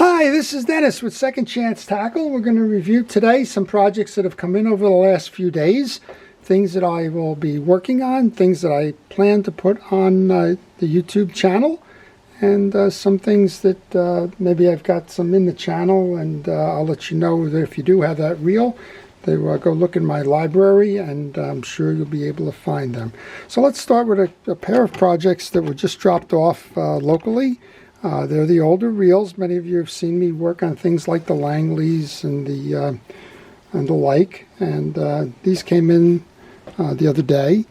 Hi, this is Dennis with Second Chance Tackle. We're going to review today some projects that have come in over the last few days, things that I will be working on, things that I plan to put on the YouTube channel, and some things that maybe I've got some in the channel, and I'll let you know that if you do have that reel, go look in my library, and I'm sure you'll be able to find them. So let's start with a pair of projects that were just dropped off locally. They're the older reels. Many of you have seen me work on things like the Langleys and the like. And these came in the other day.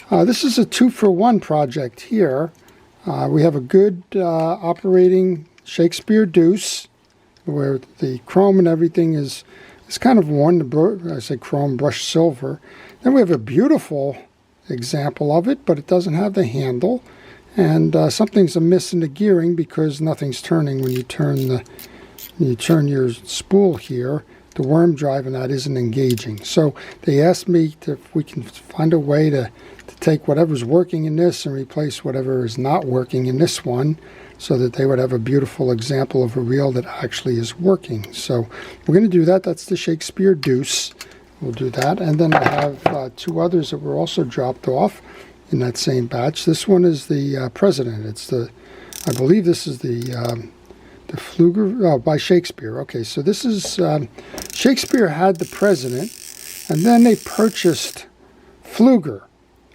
This is a 2-for-1 project here. We have a good operating Shakespeare Deuce, where the chrome and everything is kind of worn. I say chrome, brushed silver. Then we have a beautiful example of it, but it doesn't have the handle. And something's amiss in the gearing because nothing's turning when you turn your spool here. The worm drive in that isn't engaging. So they asked me if we can find a way to take whatever's working in this and replace whatever is not working in this one, so that they would have a beautiful example of a reel that actually is working. So we're going to do that. That's the Shakespeare Deuce. We'll do that. And then I have two others that were also dropped off in that same batch. This one is the President. I believe this is the Pfluger, by Shakespeare. Okay, so this is, Shakespeare had the President, and then they purchased Pfluger.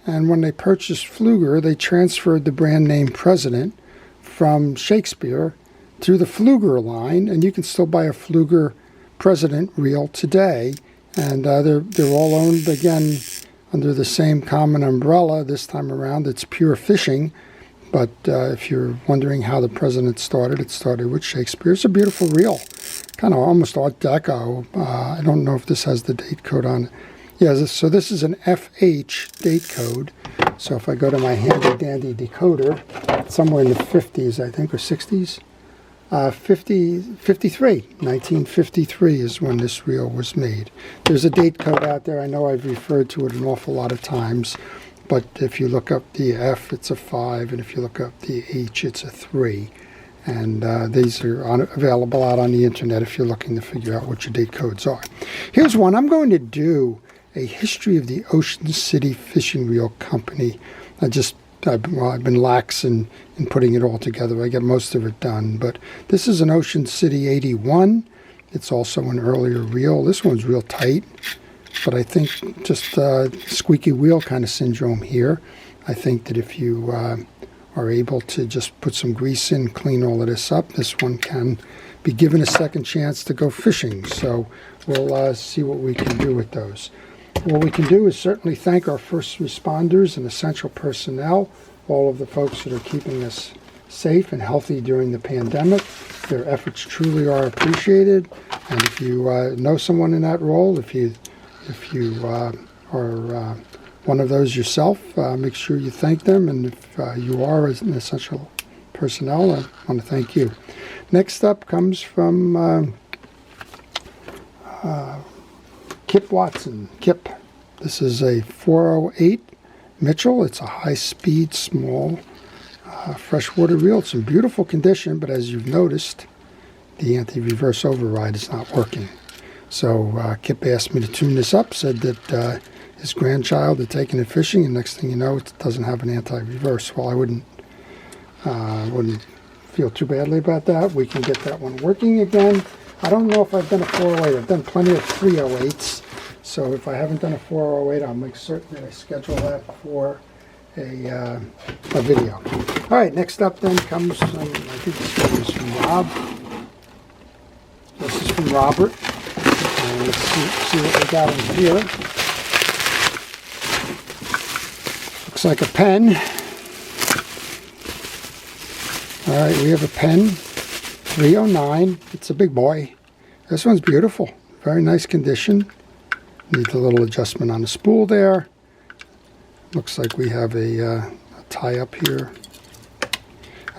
And when they purchased Pfluger, they transferred the brand name President from Shakespeare to the Pfluger line, and you can still buy a Pfluger President reel today. And they're all owned, again, under the same common umbrella. This time around it's Pure Fishing, but if you're wondering how the President started, it started with Shakespeare. It's a beautiful reel, kind of almost Art Deco. I don't know if this has the date code on it. Yeah, so this is an FH date code. So if I go to my handy dandy decoder, somewhere in the 50s, I think, or 60s, 1953 is when this reel was made. There's a date code out there. I know I've referred to it an awful lot of times, but if you look up the F, it's a 5, and if you look up the H, it's a 3. And these are available out on the internet if you're looking to figure out what your date codes are. Here's one. I'm going to do a history of the Ocean City Fishing Reel Company. I've been lax in putting it all together. I get most of it done. But this is an Ocean City 81. It's also an earlier reel. This one's real tight, but I think just squeaky wheel kind of syndrome here. I think that if you are able to just put some grease in, clean all of this up, this one can be given a second chance to go fishing. So we'll see what we can do with those. What we can do is certainly thank our first responders and essential personnel, all of the folks that are keeping us safe and healthy during the pandemic. Their efforts truly are appreciated. And if you know someone in that role, if you are one of those yourself, make sure you thank them. And if you are an essential personnel, I want to thank you. Next up comes from Kip Watson. Kip, this is a 408 Mitchell. It's a high-speed, small freshwater reel. It's in beautiful condition, but as you've noticed, the anti-reverse override is not working. So Kip asked me to tune this up, said that his grandchild had taken it fishing, and next thing you know, it doesn't have an anti-reverse. Well, I wouldn't feel too badly about that. We can get that one working again. I don't know if I've done a 408. I've done plenty of 308s. So if I haven't done a 408, I'll make certain that I schedule that for a video. All right, next up then comes from, I think this one is from Rob. This is from Robert. And let's see what we got in here. Looks like a Penn. All right, we have a Penn 309. It's a big boy. This one's beautiful. Very nice condition. Needs a little adjustment on the spool there. Looks like we have a tie-up here.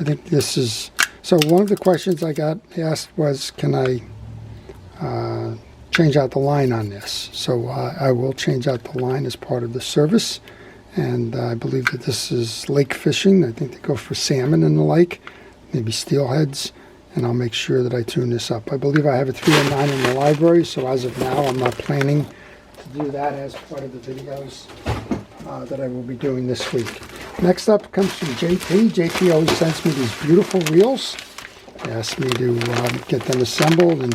I think this is... So one of the questions I got asked was, can I change out the line on this? So I will change out the line as part of the service. And I believe that this is lake fishing. I think they go for salmon in the lake, maybe steelheads. and I'll make sure that I tune this up. I believe I have a 309 in the library, so as of now I'm not planning to do that as part of the videos that I will be doing this week. Next up comes from JP. JP always sends me these beautiful reels. He asked me to get them assembled, and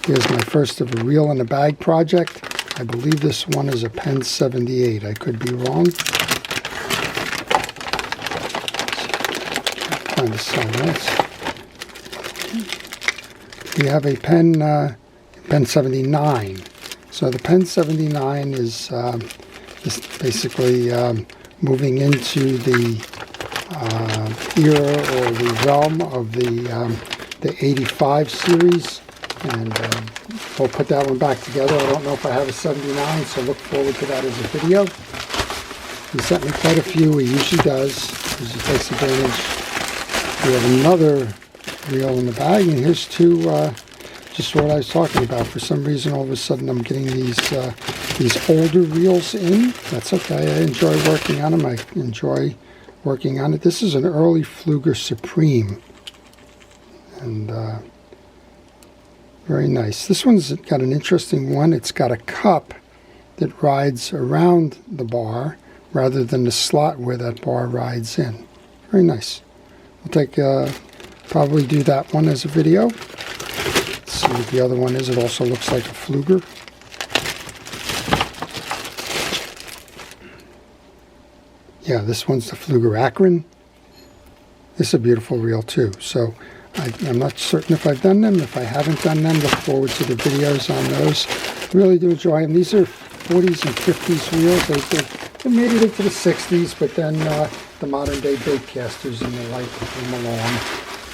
here's my first of a reel in a bag project. I believe this one is a Penn 78. I could be wrong. Trying to sell this. We have a Penn 79. So the Penn 79 is basically moving into the era or the realm of the 85 series, and we'll put that one back together. I don't know if I have a 79, so look forward to that as a video. He sent me quite a few. He usually does. He takes advantage. We have another reel in the bag, and here's two, just what I was talking about. For some reason, all of a sudden, I'm getting these older reels in. That's okay. I enjoy working on them. I enjoy working on it. This is an early Pfluger Supreme, and very nice. This one's got an interesting one. It's got a cup that rides around the bar rather than the slot where that bar rides in. Very nice. We'll take probably do that one as a video. Let's see what the other one is. It also looks like a Pfluger. Yeah, this one's the Pfluger Akron. This is a beautiful reel too. So I'm not certain if I've done them. If I haven't done them, look forward to the videos on those. Really do enjoy them. These are 40s and 50s reels. They made it into the 60s, but then the modern day baitcasters and the like came along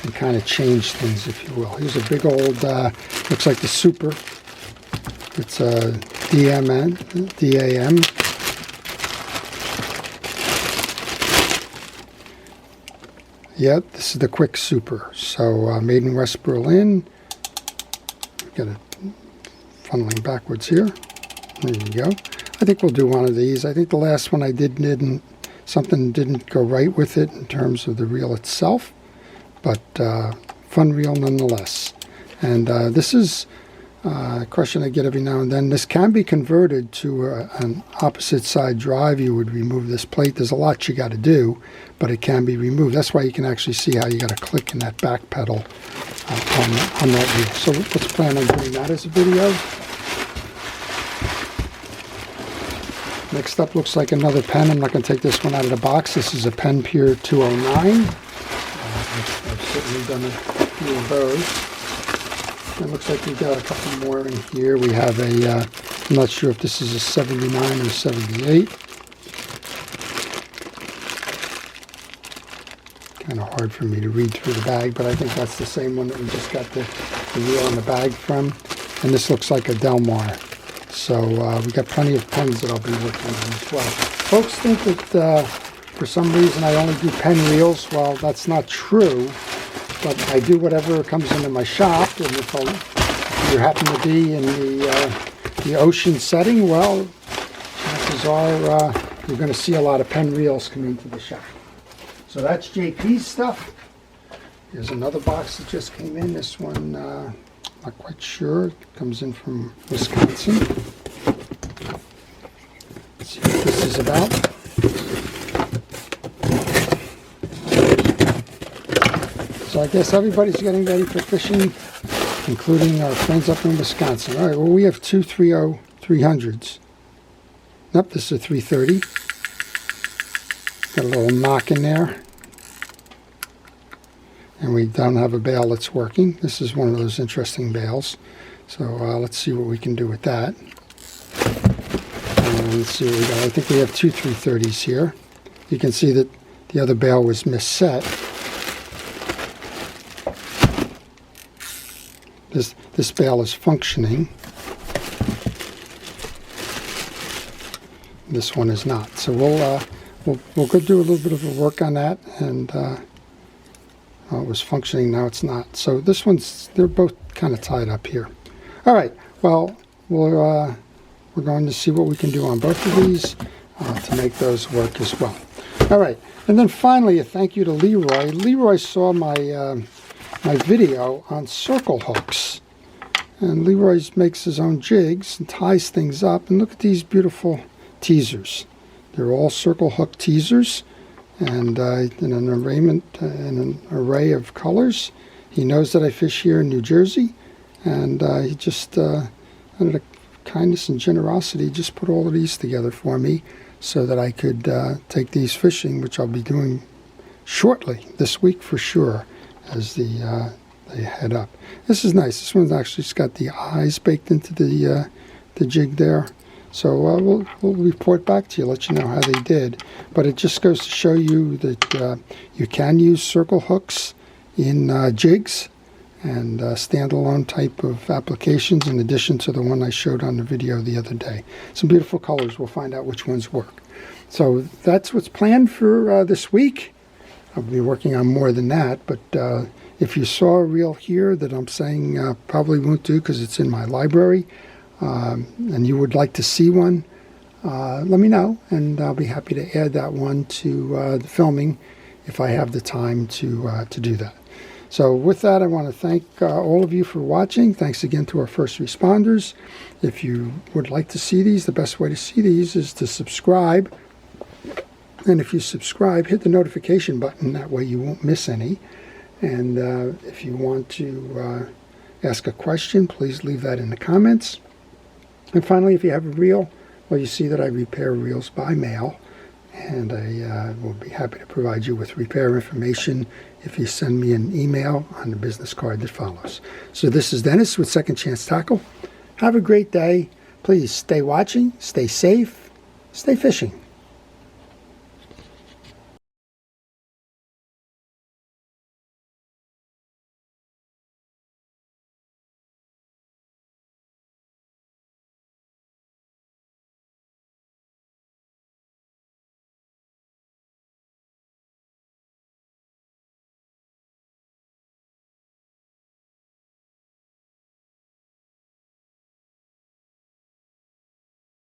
and kind of changed things, if you will. Here's a big old, looks like the Super. It's a DAM. Yep, this is the Quick Super. So made in West Berlin. Got it funneling backwards here. There you go. I think we'll do one of these. I think the last one I did something didn't go right with it in terms of the reel itself, but fun reel nonetheless. And this is a question I get every now and then. This can be converted to an opposite side drive. You would remove this plate. There's a lot you got to do, but it can be removed. That's why you can actually see how you got to click in that back pedal on that reel. So let's plan on doing that as a video. Next up looks like another Penn. I'm not going to take this one out of the box. This is a Penn Pier 209. I've certainly done a few of those. It looks like we've got a couple more in here. We have a, I'm not sure if this is a 79 or 78. Kind of hard for me to read through the bag, but I think that's the same one that we just got the reel in the bag from. And this looks like a Del Mar. So we got plenty of pens that I'll be working on as well. Folks think that for some reason I only do pen reels. Well, that's not true, but I do whatever comes into my shop. And if you happen to be in the ocean setting, well, chances are you're going to see a lot of pen reels come into the shop. So that's JP's stuff. Here's another box that just came in. This one, not quite sure. It comes in from Wisconsin. Let's see what this is about. So I guess everybody's getting ready for fishing, including our friends up in Wisconsin. All right, well, we have two 3.0 300s. Nope, this is a 330. Got a little knock in there. And we don't have a bail that's working. This is one of those interesting bails. So let's see what we can do with that. And let's see what we got. I think we have two 330s here. You can see that the other bail was misset. This bail is functioning. This one is not. So we'll go do a little bit of a work on that, and it was functioning, now it's not. So this one's, they're both kind of tied up here. All right, well, we're going to see what we can do on both of these to make those work as well. All right, and then finally a thank you to Leroy. Leroy saw my my video on circle hooks. And Leroy makes his own jigs and ties things up. And look at these beautiful teasers. They're all circle hook teasers, and in an array of colors. He knows that I fish here in New Jersey, and he just, out of kindness and generosity, just put all of these together for me so that I could take these fishing, which I'll be doing shortly, this week for sure, as they head up. This is nice. This one's actually just got the eyes baked into the jig there. So we'll report back to you, let you know how they did. But it just goes to show you that you can use circle hooks in jigs and standalone type of applications, in addition to the one I showed on the video the other day. Some beautiful colors. We'll find out which ones work. So that's what's planned for this week. I'll be working on more than that, but if you saw a reel here that I'm saying probably won't do because it's in my library, and you would like to see one, let me know, and I'll be happy to add that one to the filming if I have the time to do that. So with that, I want to thank all of you for watching. Thanks again to our first responders. If you would like to see these, the best way to see these is to subscribe. And if you subscribe, hit the notification button. That way you won't miss any. And if you want to ask a question, please leave that in the comments. And finally, if you have a reel, well, you see that I repair reels by mail. And I will be happy to provide you with repair information if you send me an email on the business card that follows. So this is Dennis with Second Chance Tackle. Have a great day. Please stay watching, stay safe, stay fishing.